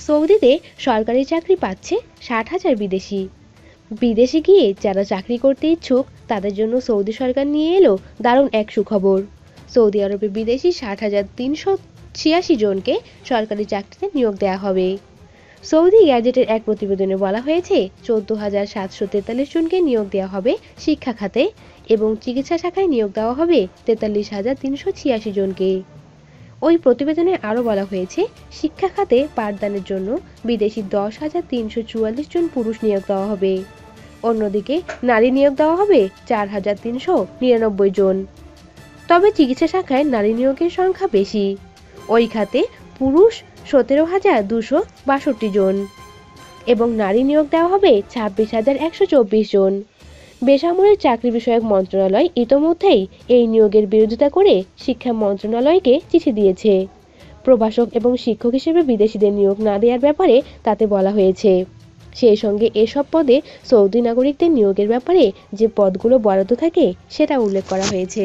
সৌদিতে সরকারি চাকরি পাচ্ছে 60,000 বিদেশি। বিদেশে গিয়ে যারা চাকরি করতে ইচ্ছুক তাদের জন্য সৌদি সরকার নিয়ে এলো দারুণ এক সুখবর। সৌদি আরবে বিদেশি 60,386 জনকে সরকারি চাকরিতে নিয়োগ দেওয়া হবে। সৌদি গ্যাজেটের এক প্রতিবেদনে বলা হয়েছে 14,743 জনকে নিয়োগ দেওয়া হবে শিক্ষা খাতে এবং চিকিৎসা শাখায় নিয়োগ দেওয়া হবে 43,386 জনকে। ওই প্রতিবেদনে আরও বলা হয়েছে শিক্ষা খাতে পাঠদানের জন্য বিদেশি 10,344 জন পুরুষ নিয়োগ দেওয়া হবে। অন্যদিকে নারী নিয়োগ দেওয়া হবে 4,399 জন। তবে চিকিৎসা শাখায় নারী নিয়োগের সংখ্যা বেশি। ওই খাতে পুরুষ 17,262 জন এবং নারী নিয়োগ দেওয়া হবে 26,124 জন। বেসামরিক চাকরি বিষয়ক মন্ত্রণালয় ইতোমধ্যেই এই নিয়োগের বিরোধিতা করে শিক্ষা মন্ত্রণালয়কে চিঠি দিয়েছে। প্রভাষক এবং শিক্ষক হিসেবে বিদেশিদের নিয়োগ না দেওয়ার ব্যাপারে তাতে বলা হয়েছে। সেই সঙ্গে এসব পদে সৌদি নাগরিকদের নিয়োগের ব্যাপারে যে পদগুলো বরাদ্দ থাকে সেটা উল্লেখ করা হয়েছে।